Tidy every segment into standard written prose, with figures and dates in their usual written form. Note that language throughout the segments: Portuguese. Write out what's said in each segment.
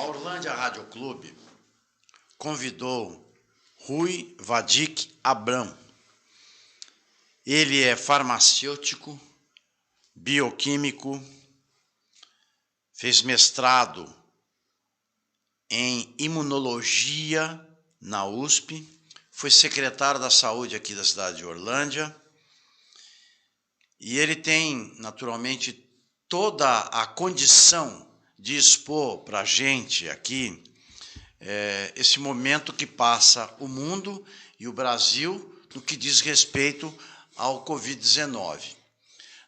A Orlândia Rádio Clube convidou Rui Vadik Abram. Ele é farmacêutico, bioquímico, fez mestrado em imunologia na USP, foi secretário da saúde aqui da cidade de Orlândia, e ele tem, naturalmente, toda a condição de expor para a gente aqui esse momento que passa o mundo e o Brasil no que diz respeito ao Covid-19.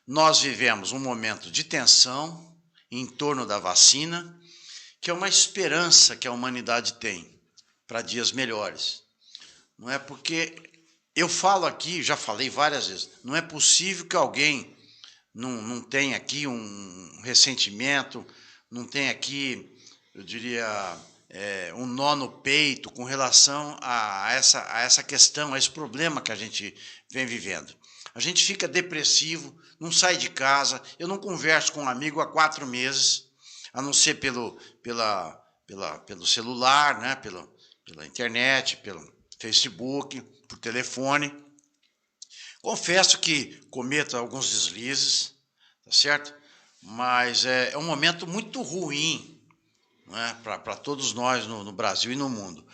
Nós vivemos um momento de tensão em torno da vacina, que é uma esperança que a humanidade tem para dias melhores. Não é porque eu falo aqui, já falei várias vezes, não é possível que alguém não tenha aqui um ressentimento, não tenha aqui, eu diria, um nó no peito com relação a essa questão, a esse problema que a gente vem vivendo. A gente fica depressivo, não sai de casa, eu não converso com um amigo há 4 meses, a não ser pelo celular, né? pela internet, pelo Facebook, por telefone. Confesso que cometo alguns deslizes, tá certo? Mas é um momento muito ruim, né, para todos nós no Brasil e no mundo.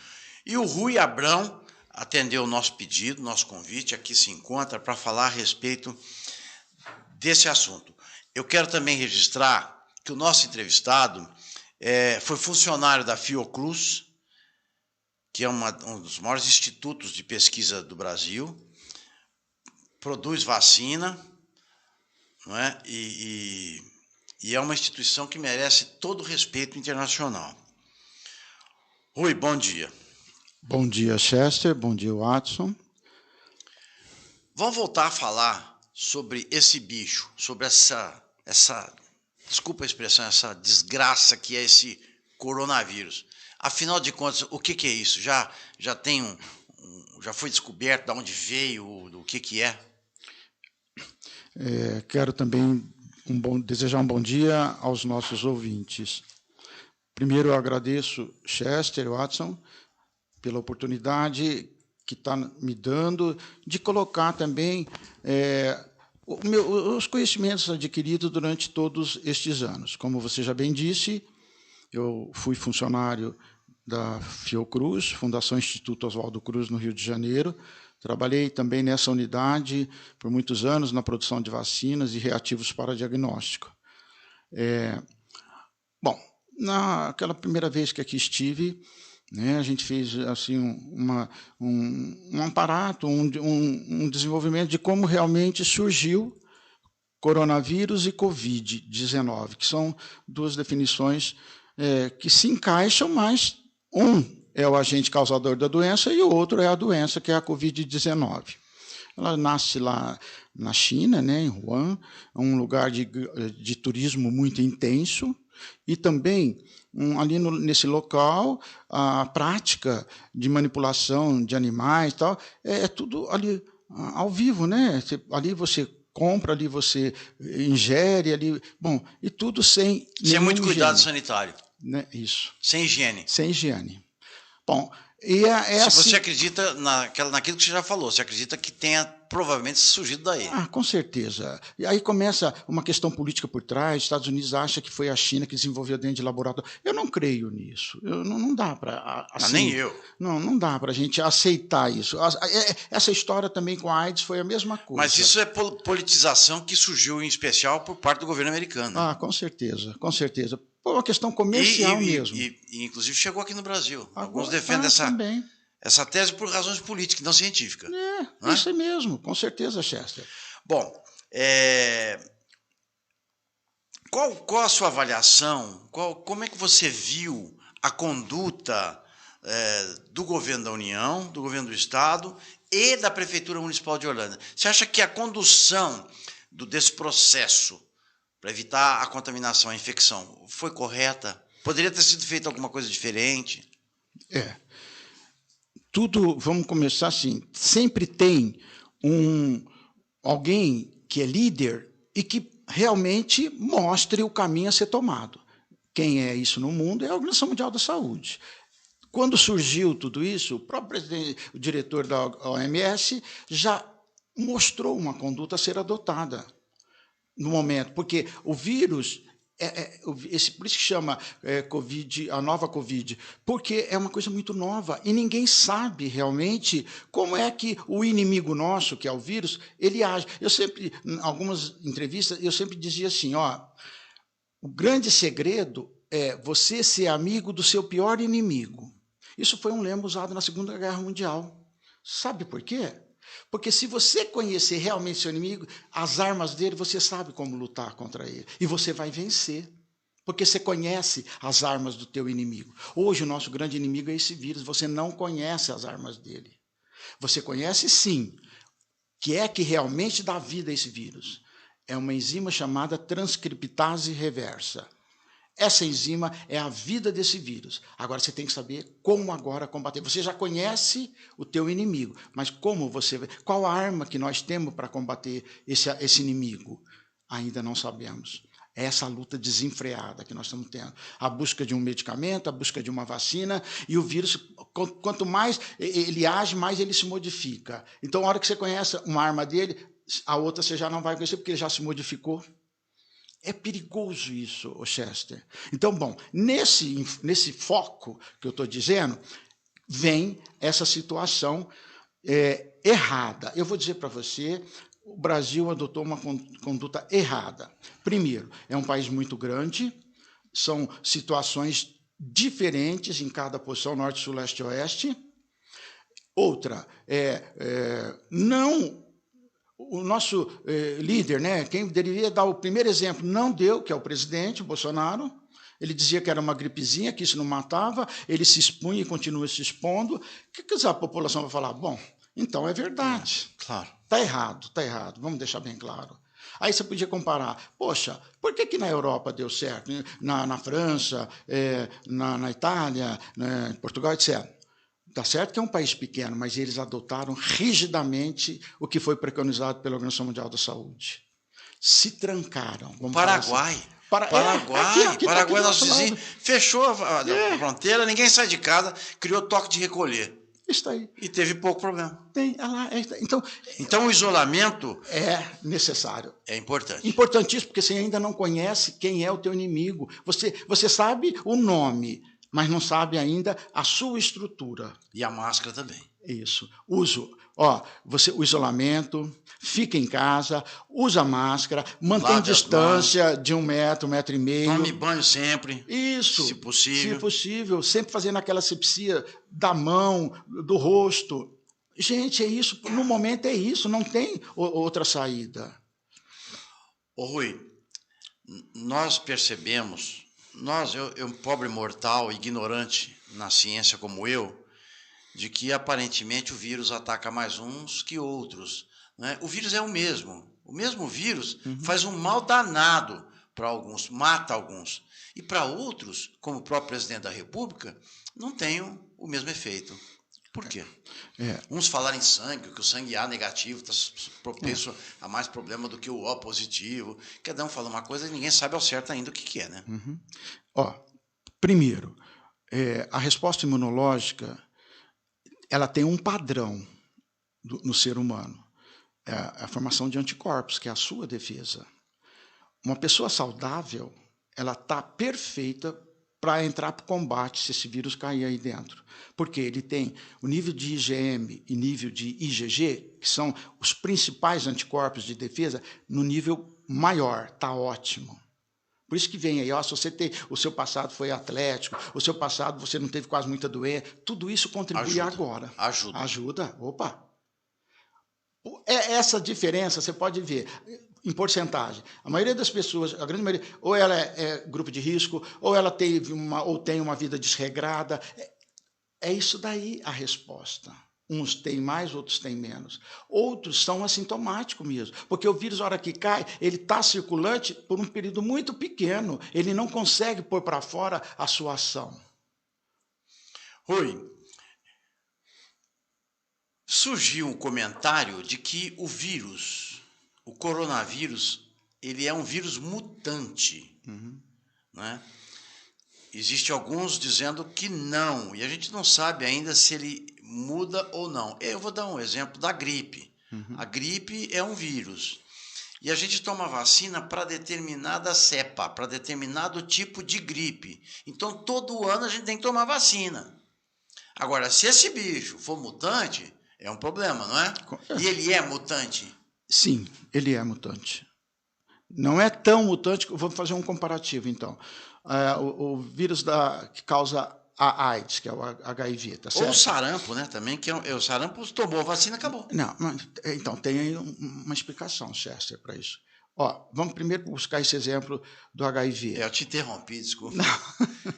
E o Rui Abram atendeu o nosso pedido, nosso convite, aqui se encontra para falar a respeito desse assunto. Eu quero também registrar que o nosso entrevistado foi funcionário da Fiocruz, que é um dos maiores institutos de pesquisa do Brasil, produz vacina, não é? E é uma instituição que merece todo o respeito internacional. Rui, bom dia. Bom dia, Chester. Bom dia, Watson. Vamos voltar a falar sobre esse bicho, sobre essa desculpa a expressão, essa desgraça que é esse coronavírus. Afinal de contas, o que é isso? Já tem já foi descoberto de onde veio, o que é? Quero também desejar um bom dia aos nossos ouvintes. Primeiro, eu agradeço Chester, Watson, pela oportunidade que está me dando de colocar também os conhecimentos adquiridos durante todos estes anos. Como você já bem disse, eu fui funcionário da Fiocruz, Fundação Instituto Oswaldo Cruz, no Rio de Janeiro. Trabalhei também nessa unidade por muitos anos na produção de vacinas e reativos para diagnóstico. Bom, naquela primeira vez que aqui estive, né, a gente fez assim, um aparato, um desenvolvimento de como realmente surgiu coronavírus e Covid-19, que são duas definições que se encaixam, mas um é o agente causador da doença e o outro é a doença, que é a Covid-19. Ela nasce lá na China, né, em Wuhan, um lugar de turismo muito intenso, e também ali nesse local a prática de manipulação de animais, tal, é tudo ali ao vivo, né? Ali você compra, ali você ingere, ali, bom, e tudo sem muito cuidado sanitário. Né? Isso. Sem higiene. Sem higiene. Bom, se você acredita naquilo que você já falou, você acredita que tenha provavelmente surgido daí? Com certeza. E aí começa uma questão política por trás. Estados Unidos acha que foi a China que desenvolveu dentro de laboratório. Eu não creio nisso. Não dá para... Assim, nem eu. Não dá para a gente aceitar isso. Essa história também com a AIDS foi a mesma coisa. Mas isso é politização que surgiu em especial por parte do governo americano. Com certeza, com certeza. Por uma questão comercial mesmo. E inclusive chegou aqui no Brasil. Alguns defendem essa tese por razões políticas, não científicas. Isso mesmo, com certeza, Chester. Bom, qual a sua avaliação? Como é que você viu a conduta do governo da União, do governo do Estado e da Prefeitura Municipal de Orlândia? Você acha que a condução desse processo para evitar a contaminação, a infecção, foi correta? Poderia ter sido feita alguma coisa diferente? Tudo, vamos começar assim, sempre tem alguém que é líder e que realmente mostre o caminho a ser tomado. quem é isso no mundo é a Organização Mundial da Saúde. Quando surgiu tudo isso, o próprio o diretor da OMS já mostrou uma conduta a ser adotada no momento, porque o vírus, por isso que chama Covid, a nova Covid, porque é uma coisa muito nova e ninguém sabe realmente como é que o inimigo nosso, que é o vírus, ele age. Eu sempre, em algumas entrevistas, eu sempre dizia assim, o grande segredo é você ser amigo do seu pior inimigo. Isso foi um lema usado na Segunda Guerra Mundial. Sabe por quê? Porque se você conhecer realmente seu inimigo, as armas dele, você sabe como lutar contra ele. E você vai vencer. Porque você conhece as armas do teu inimigo. Hoje o nosso grande inimigo é esse vírus. Você não conhece as armas dele. Você conhece sim. Que é que realmente dá vida a esse vírus? É uma enzima chamada transcriptase reversa. Essa enzima é a vida desse vírus. Agora você tem que saber como agora combater. Você já conhece o teu inimigo, mas como você... Qual a arma que nós temos para combater esse inimigo? Ainda não sabemos. É essa luta desenfreada que nós estamos tendo. A busca de um medicamento, a busca de uma vacina, e o vírus, quanto mais ele age, mais ele se modifica. Então, a hora que você conhece uma arma dele, a outra você já não vai conhecer, porque ele já se modificou. É perigoso isso, Chester. Então, bom, nesse foco que eu estou dizendo, vem essa situação errada. Eu vou dizer para você, o Brasil adotou uma conduta errada. Primeiro, é um país muito grande, são situações diferentes em cada posição, norte, sul, leste e oeste. Outra, não... O nosso líder, né, quem deveria dar o primeiro exemplo, não deu, que é o presidente, o Bolsonaro. Ele dizia que era uma gripezinha, que isso não matava, ele se expunha e continua se expondo. O que a população vai falar? Bom, então é verdade. Claro. Está errado, vamos deixar bem claro. Aí você podia comparar, poxa, por que na Europa deu certo? Na França, na Itália, em Portugal, etc. Tá certo que é um país pequeno, mas eles adotaram rigidamente o que foi preconizado pela Organização Mundial da Saúde. Se trancaram. Paraguai. Assim. Paraguai, nosso vizinho, fechou a fronteira, ninguém sai de casa, criou toque de recolher. Isso aí. E teve pouco problema. Então o isolamento é necessário. É importante. Importantíssimo, porque você ainda não conhece quem é o teu inimigo. Você sabe o nome, mas não sabe ainda a sua estrutura. E a máscara também. Isso. O isolamento, fica em casa, usa máscara, mantém distância de 1 metro, 1,5 metros. Tome banho sempre. Isso. Se possível. Se possível. Sempre fazendo aquela asepsia da mão, do rosto. Gente, é isso. No momento é isso. Não tem outra saída. Ô Rui, nós percebemos... eu pobre mortal, ignorante na ciência como eu, de que aparentemente o vírus ataca mais uns que outros. Né? O vírus é o mesmo vírus faz um mal danado para alguns, mata alguns. E para outros, como o próprio presidente da República, não tem o mesmo efeito. Por quê? Uns falaram em sangue, que o sangue A negativo está propenso a mais problema do que o O positivo. Cada um fala uma coisa e ninguém sabe ao certo ainda o que é, né? Primeiro, a resposta imunológica ela tem um padrão no ser humano. É a formação de anticorpos, que é a sua defesa. Uma pessoa saudável, ela está perfeita para entrar para o combate se esse vírus cair aí dentro. Porque ele tem o nível de IgM e nível de IgG, que são os principais anticorpos de defesa, no nível maior, está ótimo. Por isso que vem aí, se você o seu passado foi atlético, o seu passado você não teve quase muita doença, tudo isso contribui agora. Ajuda. Opa! Essa diferença você pode ver em porcentagem. A maioria das pessoas, a grande maioria, ou ela é grupo de risco, ou ela tem uma vida desregrada. É isso daí a resposta. Uns têm mais, outros têm menos. Outros são assintomáticos mesmo, porque o vírus, na hora que cai, ele está circulante por um período muito pequeno. Ele não consegue pôr para fora a sua ação. Rui, surgiu um comentário de que o coronavírus, ele é um vírus mutante. Né? Existem alguns dizendo que não, e a gente não sabe ainda se ele muda ou não. Eu vou dar um exemplo da gripe. A gripe é um vírus. E a gente toma vacina para determinada cepa, para determinado tipo de gripe. Então, todo ano a gente tem que tomar vacina. Agora, se esse bicho for mutante, é um problema, não é? E ele é mutante? Sim, ele é mutante. Não é tão mutante, vamos fazer um comparativo, então. O vírus que causa a AIDS, que é o HIV, tá certo? Ou o sarampo, né, também, que o sarampo tomou a vacina, acabou. Não, então, tem aí uma explicação, Chester, para isso. Ó, vamos primeiro buscar esse exemplo do HIV. Eu te interrompi, desculpa.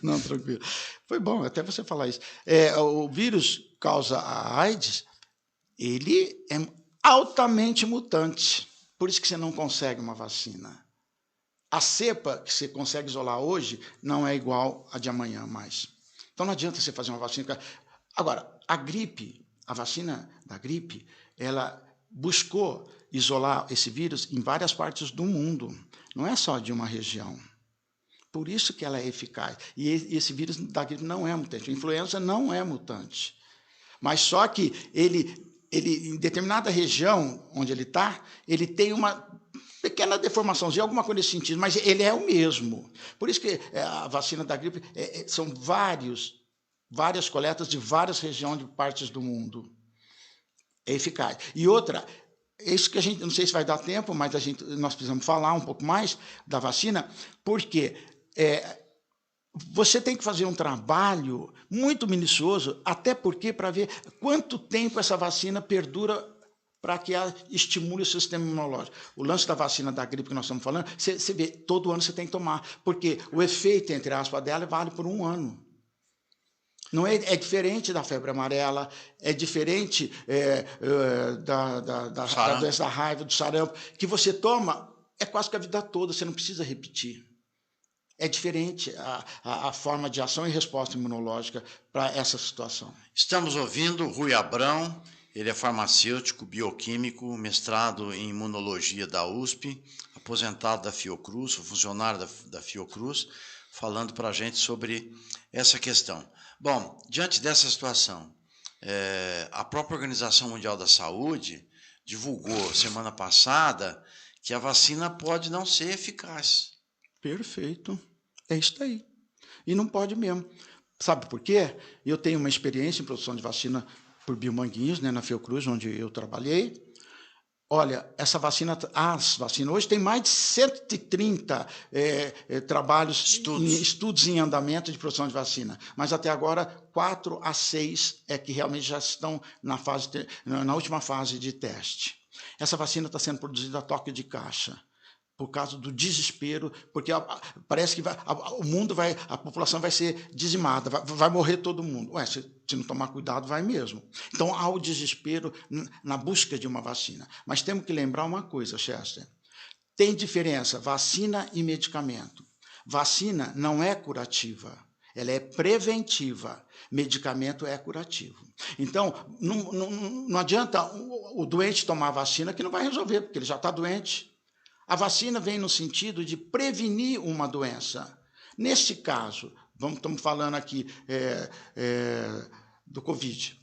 Não, tranquilo. Foi bom até você falar isso. O vírus que causa a AIDS, ele é altamente mutante. Por isso que você não consegue uma vacina. A cepa que você consegue isolar hoje não é igual a de amanhã mais. Então não adianta você fazer uma vacina. Agora, a gripe, a vacina da gripe, ela buscou isolar esse vírus em várias partes do mundo. Não é só de uma região. Por isso que ela é eficaz. E esse vírus da gripe não é mutante. A influenza não é mutante. Mas só que ele em determinada região onde ele está, ele tem uma pequena deformaçãozinha, alguma coisa nesse sentido, mas ele é o mesmo. Por isso que a vacina da gripe são várias coletas de várias regiões de partes do mundo. É eficaz. E outra, isso que a gente, não sei se vai dar tempo, mas nós precisamos falar um pouco mais da vacina, porque você tem que fazer um trabalho muito minucioso, até porque para ver quanto tempo essa vacina perdura para que ela estimule o sistema imunológico. O lance da vacina da gripe que nós estamos falando, você vê, todo ano você tem que tomar, porque o efeito, entre aspas, dela vale por 1 ano. Não é diferente da febre amarela, é diferente da doença da raiva, do sarampo, que você toma quase que a vida toda, você não precisa repetir. É diferente a forma de ação e resposta imunológica para essa situação. Estamos ouvindo Rui Abrão, ele é farmacêutico, bioquímico, mestrado em imunologia da USP, aposentado da Fiocruz, funcionário da Fiocruz, falando para a gente sobre essa questão. Bom, diante dessa situação, a própria Organização Mundial da Saúde divulgou semana passada que a vacina pode não ser eficaz. Perfeito. É isso aí. E não pode mesmo. Sabe por quê? Eu tenho uma experiência em produção de vacina por Biomanguinhos, né, na Fiocruz, onde eu trabalhei. Olha, as vacinas hoje tem mais de 130 trabalhos, estudos em andamento de produção de vacina, mas até agora 4 a 6 que realmente já estão na última fase de teste. Essa vacina está sendo produzida a toque de caixa, por causa do desespero, porque parece que a população vai ser dizimada, vai morrer todo mundo. Se não tomar cuidado, vai mesmo. Então, há o desespero na busca de uma vacina. Mas temos que lembrar uma coisa, Chester. Tem diferença, vacina e medicamento. Vacina não é curativa, ela é preventiva. Medicamento é curativo. Então, não adianta o doente tomar vacina que não vai resolver, porque ele já está doente. A vacina vem no sentido de prevenir uma doença. Neste caso, estamos falando aqui do Covid.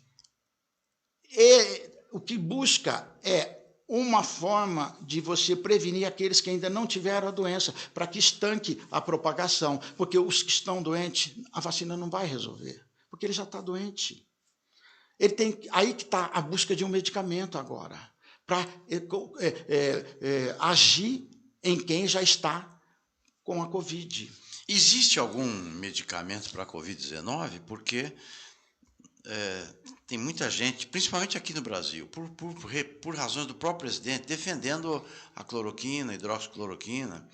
O que busca é uma forma de você prevenir aqueles que ainda não tiveram a doença, para que estanque a propagação. Porque os que estão doentes, a vacina não vai resolver, porque ele já está doente. Aí que está a busca de um medicamento agora, para agir em quem já está com a Covid. Existe algum medicamento para a Covid-19? Porque tem muita gente, principalmente aqui no Brasil, por razões do próprio presidente, defendendo a cloroquina, hidroxicloroquina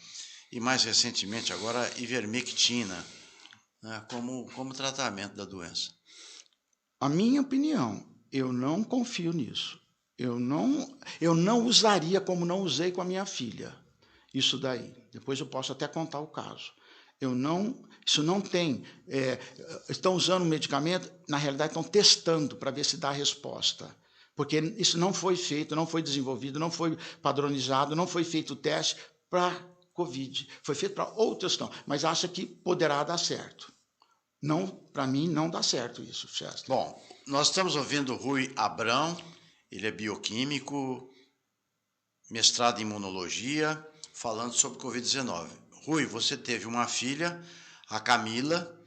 e, mais recentemente, agora, a ivermectina, né, como tratamento da doença. A minha opinião, eu não confio nisso. Eu não usaria como não usei com a minha filha. Isso daí. Depois eu posso até contar o caso. Isso não tem. Estão usando o medicamento, na realidade estão testando para ver se dá resposta. Porque isso não foi feito, não foi desenvolvido, não foi padronizado, não foi feito o teste para Covid. Foi feito para outras questões, mas acha que poderá dar certo. Não, para mim, não dá certo isso, Chester. Bom, nós estamos ouvindo o Rui Abrão, ele é bioquímico, mestrado em imunologia, falando sobre Covid-19. Rui, você teve uma filha, a Camila,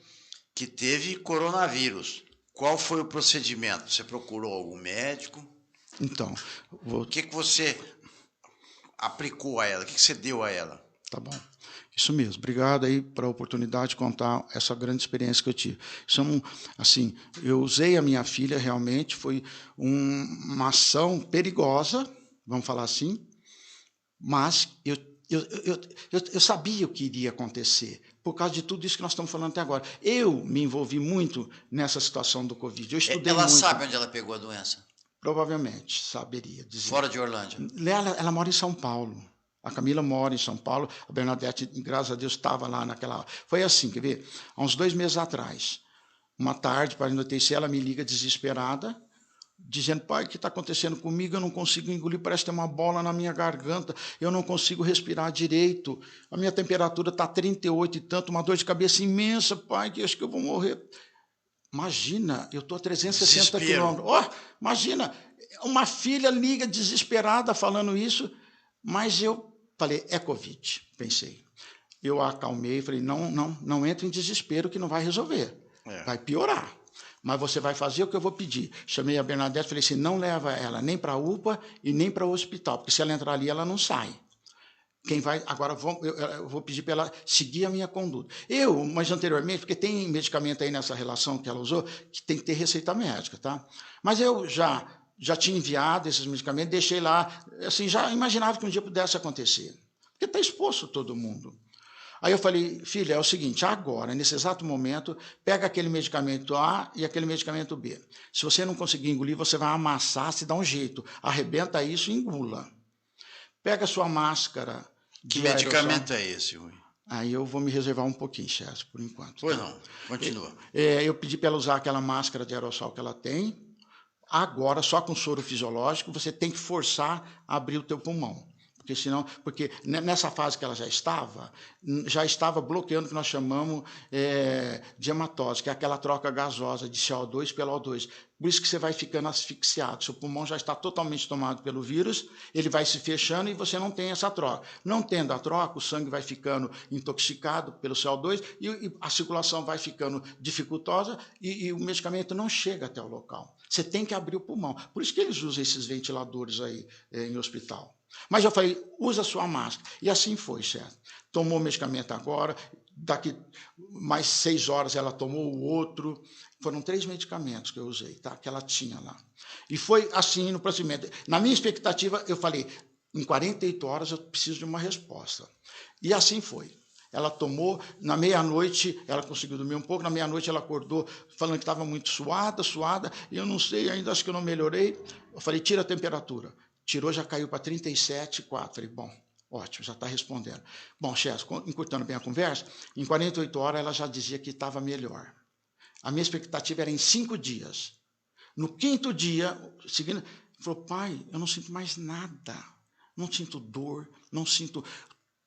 que teve coronavírus. Qual foi o procedimento? Você procurou algum médico? Então, O que você aplicou a ela? O que você deu a ela? Tá bom. Isso mesmo. Obrigado aí pela oportunidade de contar essa grande experiência que eu tive. Isso assim, eu usei a minha filha realmente, foi uma ação perigosa, vamos falar assim, mas eu sabia o que iria acontecer, por causa de tudo isso que nós estamos falando até agora. Eu me envolvi muito nessa situação do Covid. Eu estudei ela muito. sabe onde ela pegou a doença? Provavelmente, saberia dizer. Fora de Orlândia? Ela mora em São Paulo. A Camila mora em São Paulo. A Bernadette, graças a Deus, estava lá naquela hora. Foi assim, quer ver? Há uns 2 meses atrás, uma tarde, para anoitecer, ela me liga desesperada, dizendo, pai, o que está acontecendo comigo? Eu não consigo engolir, parece ter uma bola na minha garganta, eu não consigo respirar direito, a minha temperatura está 38 e tanto, uma dor de cabeça imensa, pai, que acho que eu vou morrer. Imagina, eu estou a 360 quilômetros. Oh, imagina, uma filha liga desesperada falando isso, mas eu falei, é Covid, pensei. Eu a acalmei, falei, não entre em desespero que não vai resolver, vai piorar. Mas você vai fazer o que eu vou pedir. Chamei a Bernadette e falei assim, não leva ela nem para a UPA e nem para o hospital, porque se ela entrar ali, ela não sai. Quem vai, agora eu vou pedir para ela seguir a minha conduta. Mas anteriormente, porque tem medicamento aí nessa relação que ela usou, que tem que ter receita médica, tá? Mas eu já tinha enviado esses medicamentos, deixei lá, assim, já imaginava que um dia pudesse acontecer. Porque está exposto todo mundo. Aí eu falei, filha, é o seguinte, agora, nesse exato momento, pega aquele medicamento A e aquele medicamento B. Se você não conseguir engolir, você vai amassar, se dá um jeito. Arrebenta isso e engula. Pega a sua máscara. Que medicamento é esse, Rui? Aí eu vou me reservar um pouquinho, Chester, por enquanto. Pois não, continua. Eu pedi para ela usar aquela máscara de aerossol que ela tem. Agora, só com soro fisiológico, você tem que forçar a abrir o teu pulmão. Porque nessa fase que ela já estava bloqueando o que nós chamamos de hematose, que é aquela troca gasosa de CO2 pelo O2. Por isso que você vai ficando asfixiado. Seu pulmão já está totalmente tomado pelo vírus, ele vai se fechando e você não tem essa troca. Não tendo a troca, o sangue vai ficando intoxicado pelo CO2 e a circulação vai ficando dificultosa e o medicamento não chega até o local. Você tem que abrir o pulmão. Por isso que eles usam esses ventiladores aí em hospital. Mas eu falei, usa a sua máscara. E assim foi, certo? Tomou o medicamento agora, daqui mais 6 horas ela tomou o outro. Foram 3 medicamentos que eu usei, tá? Que ela tinha lá. E foi assim no procedimento. Na minha expectativa, eu falei, em 48 horas eu preciso de uma resposta. E assim foi. Ela tomou, na meia-noite, ela conseguiu dormir um pouco, na meia-noite ela acordou falando que estava muito suada, e eu não sei, ainda acho que eu não melhorei. Eu falei, tira a temperatura. Tirou, já caiu para 37,4. Falei, bom, ótimo, já está respondendo. Bom, Chester, encurtando bem a conversa, em 48 horas ela já dizia que estava melhor. A minha expectativa era em 5 dias. No 5º dia, seguindo, falou, pai, eu não sinto mais nada. Não sinto dor, não sinto...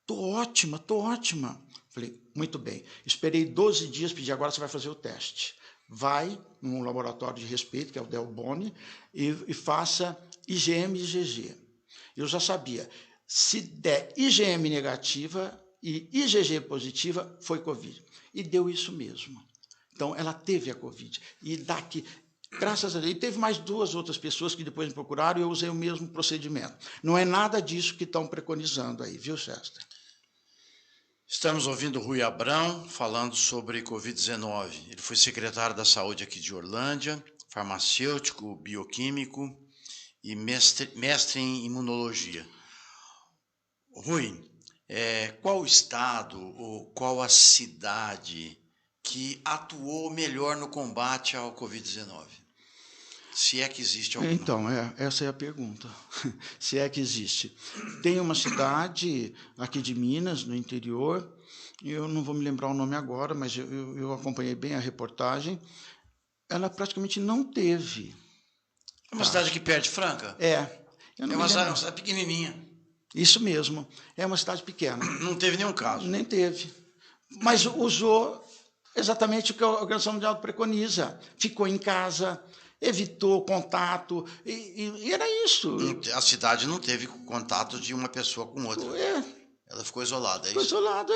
Estou ótima. Falei, muito bem. Esperei 12 dias, pedi, agora você vai fazer o teste. Vai num laboratório de respeito, que é o Del Boni, e faça IgM e IgG. Eu já sabia, se der IgM negativa e IgG positiva, foi Covid. E deu isso mesmo. Então, ela teve a Covid. E daqui, graças a Deus, e teve mais 2 outras pessoas que depois me procuraram e eu usei o mesmo procedimento. Não é nada disso que estão preconizando aí, viu, Chester? Estamos ouvindo o Rui Abrão falando sobre Covid-19. Ele foi secretário da Saúde aqui de Orlândia, farmacêutico, bioquímico e mestre em imunologia. Rui, qual o estado ou qual a cidade que atuou melhor no combate ao Covid-19? Se é que existe alguma. Então, essa é a pergunta. Se é que existe. Tem uma cidade aqui de Minas, no interior, eu não vou me lembrar o nome agora, mas eu acompanhei bem a reportagem, ela praticamente não teve. É uma cidade aqui perto de Franca? É uma cidade pequenininha. Isso mesmo, é uma cidade pequena. Não teve nenhum caso? Nem teve. Mas usou exatamente o que a Organização Mundial preconiza. Ficou em casa, evitou contato, e era isso. A cidade não teve contato de uma pessoa com outra. Ela ficou isolada, é ficou isso? isolado,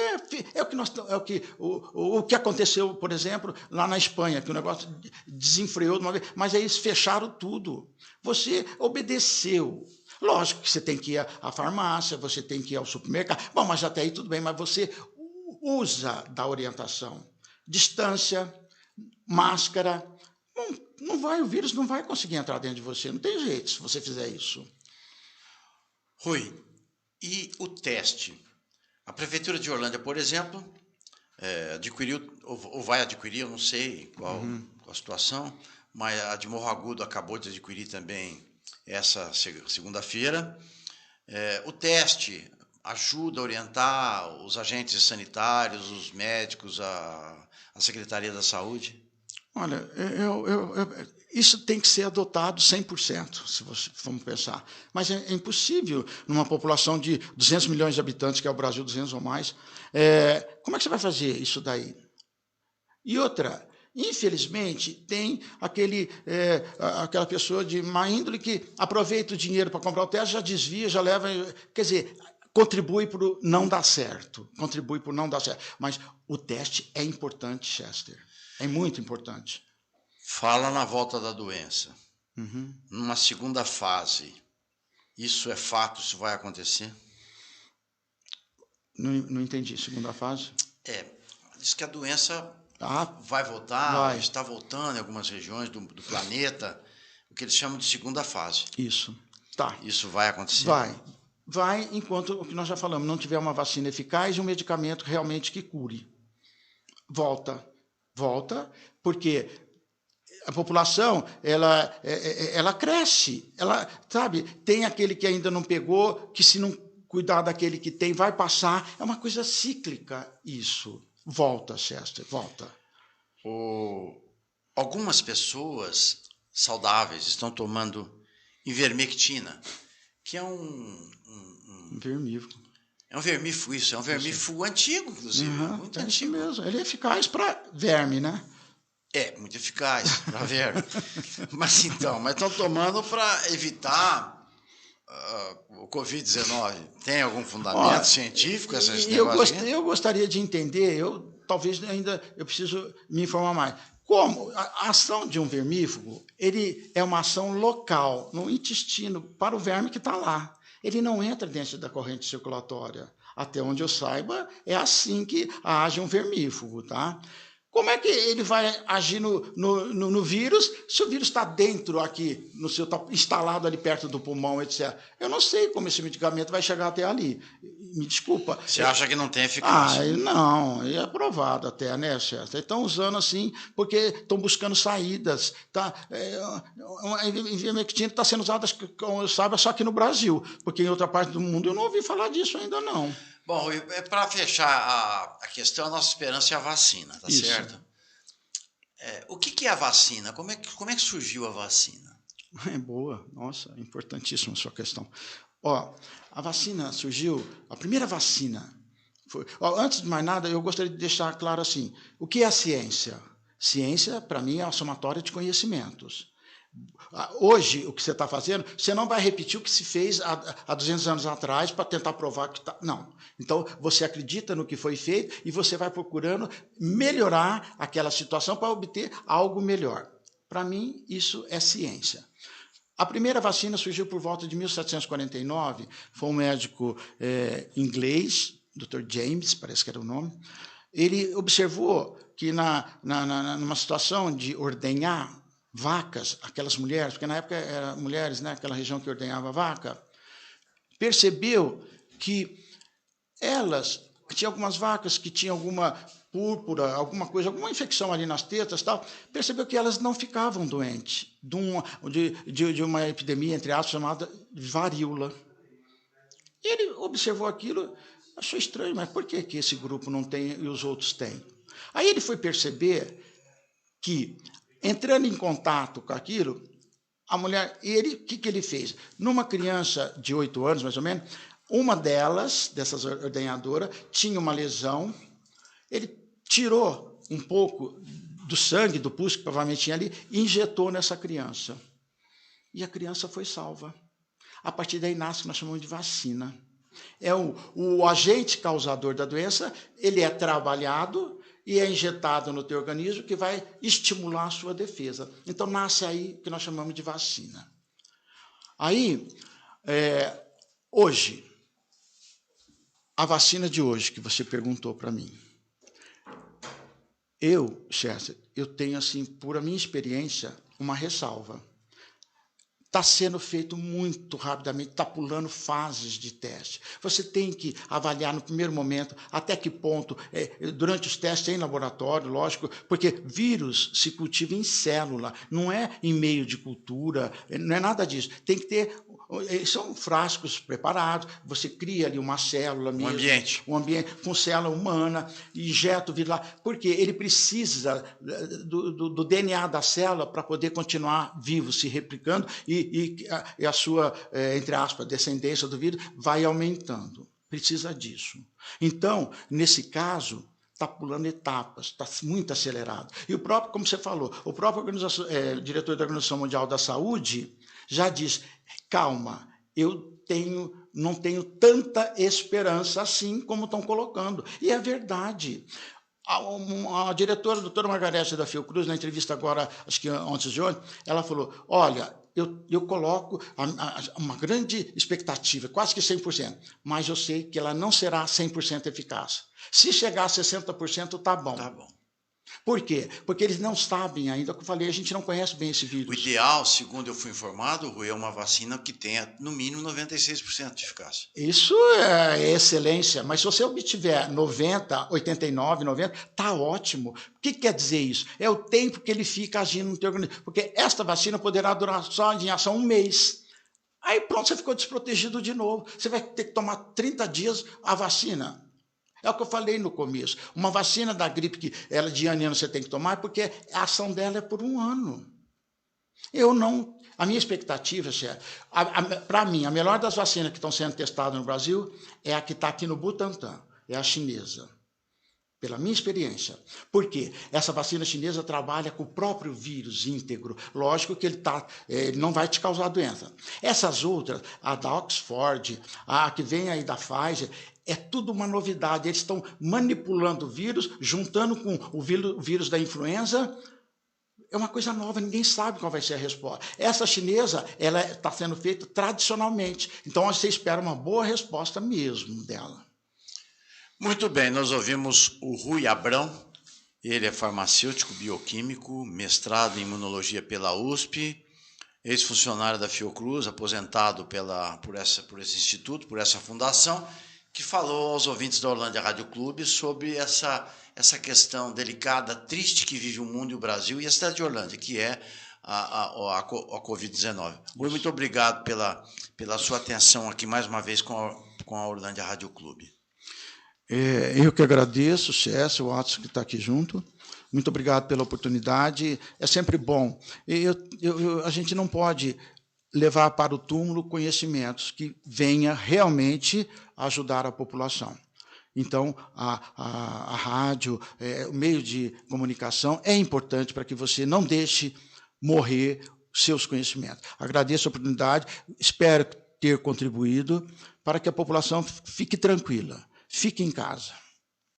o que aconteceu, por exemplo, lá na Espanha, que o negócio desenfreou de uma vez, mas aí eles fecharam tudo. Você obedeceu. Lógico que você tem que ir à farmácia, você tem que ir ao supermercado. Bom, mas até aí tudo bem, mas você usa da orientação. Distância, máscara. Não vai, o vírus não vai conseguir entrar dentro de você. Não tem jeito se você fizer isso. Rui, e o teste? A Prefeitura de Orlândia, por exemplo, adquiriu, ou vai adquirir, eu não sei qual a situação, mas a de Morro Agudo acabou de adquirir também essa segunda-feira. O teste ajuda a orientar os agentes sanitários, os médicos, a Secretaria da Saúde? Olha, isso tem que ser adotado 100%, se vamos pensar. Mas é impossível, numa população de 200 milhões de habitantes, que é o Brasil, 200 ou mais, como é que você vai fazer isso daí? E outra, infelizmente, tem aquela pessoa de má índole que aproveita o dinheiro para comprar o teste, já desvia, já leva... Quer dizer, contribui para não dar certo. Contribui para não dar certo. Mas o teste é importante, Chester. É muito importante. Fala na volta da doença. Numa segunda fase, isso é fato, isso vai acontecer? Não entendi. Segunda fase? Diz que a doença vai voltar, está voltando em algumas regiões do planeta, o que eles chamam de segunda fase. Isso. Tá. Isso vai acontecer? Vai enquanto o que nós já falamos, não tiver uma vacina eficaz e um medicamento realmente que cure. Volta, porque a população ela cresce, tem aquele que ainda não pegou, que se não cuidar daquele que tem, vai passar. É uma coisa cíclica isso. Volta, Chester, volta. Algumas pessoas saudáveis estão tomando ivermectina, que é um vermífugo. É um vermífugo isso, é um vermífugo antigo, inclusive, muito antigo. Isso mesmo. Ele é eficaz para verme, né? Muito eficaz para verme. Mas estão tomando para evitar o Covid-19. Tem algum fundamento científico esse negócio? Eu gostaria de entender, talvez ainda eu preciso me informar mais. Como a ação de um vermífugo, ele é uma ação local, no intestino, para o verme que está lá. Ele não entra dentro da corrente circulatória. Até onde eu saiba, é assim que age um vermífugo, tá? Como é que ele vai agir no vírus, se o vírus está dentro aqui, está instalado ali perto do pulmão, etc. Eu não sei como esse medicamento vai chegar até ali. Me desculpa. Você acha que não tem eficácia? Não, é aprovado até, né, Chester? Estão usando assim, porque estão buscando saídas. A ivermectina está sendo usada, como eu saiba, só aqui no Brasil, porque em outra parte do mundo eu não ouvi falar disso ainda, não. Bom, para fechar a questão, a nossa esperança é a vacina, tá Isso. certo? O que é a vacina? Como é que surgiu a vacina? Boa, nossa, importantíssima a sua questão. A vacina surgiu, a primeira vacina foi... antes de mais nada, eu gostaria de deixar claro assim, o que é a ciência? Ciência, para mim, é a somatória de conhecimentos. Hoje, o que você está fazendo, você não vai repetir o que se fez há 200 anos atrás para tentar provar que está... Não. Então, você acredita no que foi feito e você vai procurando melhorar aquela situação para obter algo melhor. Para mim, isso é ciência. A primeira vacina surgiu por volta de 1749, foi um médico inglês, Dr. James, parece que era o nome. Ele observou que numa situação de ordenhar vacas, aquelas mulheres, porque na época eram mulheres, né, aquela região que ordenhava vaca, percebeu que elas, tinha algumas vacas que tinham alguma púrpura, alguma coisa, alguma infecção ali nas tetas, tal, percebeu que elas não ficavam doentes de uma epidemia, entre aspas, chamada varíola. E ele observou aquilo, achou estranho, mas por que esse grupo não tem e os outros têm? Aí ele foi perceber que, entrando em contato com aquilo, a mulher, o que ele fez? Numa criança de 8 anos, mais ou menos, uma dessas ordenhadoras, tinha uma lesão, ele tirou um pouco do sangue, do pus que provavelmente tinha ali, injetou nessa criança. E a criança foi salva. A partir daí nasce o que nós chamamos de vacina. É o agente causador da doença, ele é trabalhado e é injetado no teu organismo, que vai estimular a sua defesa. Então, nasce aí o que nós chamamos de vacina. Aí, hoje, a vacina de hoje, que você perguntou para mim, Chester, eu tenho, assim, por a minha experiência, uma ressalva. Está sendo feito muito rapidamente, está pulando fases de teste. Você tem que avaliar no primeiro momento até que ponto, durante os testes em laboratório, lógico, porque vírus se cultiva em célula, não é em meio de cultura, não é nada disso. Tem que ter, são frascos preparados, você cria ali uma célula mesmo. Um ambiente com célula humana, injeta o vírus lá, porque ele precisa do DNA da célula para poder continuar vivo, se replicando, e a sua, entre aspas, descendência do vírus vai aumentando. Precisa disso. Então, nesse caso, está pulando etapas, está muito acelerado. E o próprio, como você falou, o próprio diretor da Organização Mundial da Saúde já diz, calma, não tenho tanta esperança assim como estão colocando. E é verdade. A diretora, a doutora Margarete da Fiocruz, na entrevista agora, acho que antes de hoje, ela falou, olha, eu coloco uma grande expectativa, quase que 100%, mas eu sei que ela não será 100% eficaz. Se chegar a 60%, está bom. Tá bom. Por quê? Porque eles não sabem ainda, como eu falei, a gente não conhece bem esse vírus. O ideal, segundo eu fui informado, Rui, é uma vacina que tenha, no mínimo, 96% de eficácia. Isso é excelência, mas se você obtiver 90, 89, 90, está ótimo. O que quer dizer isso? É o tempo que ele fica agindo no teu organismo. Porque esta vacina poderá durar só em ação 1 mês. Aí pronto, você ficou desprotegido de novo. Você vai ter que tomar 30 dias a vacina. É o que eu falei no começo. Uma vacina da gripe que ela de ano em ano você tem que tomar, porque a ação dela é por 1 ano. A minha expectativa, para mim, a melhor das vacinas que estão sendo testadas no Brasil é a que está aqui no Butantan, é a chinesa. Pela minha experiência. Por quê? Essa vacina chinesa trabalha com o próprio vírus íntegro. Lógico que ele não vai te causar doença. Essas outras, a da Oxford, a que vem aí da Pfizer, é tudo uma novidade. Eles estão manipulando o vírus, juntando com o vírus da influenza. É uma coisa nova, ninguém sabe qual vai ser a resposta. Essa chinesa, ela está sendo feita tradicionalmente. Então, você espera uma boa resposta mesmo dela. Muito bem, nós ouvimos o Rui Abrão. Ele é farmacêutico, bioquímico, mestrado em imunologia pela USP, ex-funcionário da Fiocruz, aposentado por esse instituto, por essa fundação, que falou aos ouvintes da Orlândia Rádio Clube sobre essa questão delicada, triste que vive o mundo e o Brasil e a cidade de Orlândia, que é a Covid-19. Muito obrigado pela sua atenção aqui mais uma vez com a Orlândia Rádio Clube. Eu que agradeço, Chester, o Watson que está aqui junto. Muito obrigado pela oportunidade. É sempre bom. A gente não pode levar para o túmulo conhecimentos que venha realmente ajudar a população. Então, a rádio, o meio de comunicação é importante para que você não deixe morrer seus conhecimentos. Agradeço a oportunidade, espero ter contribuído para que a população fique tranquila, fique em casa.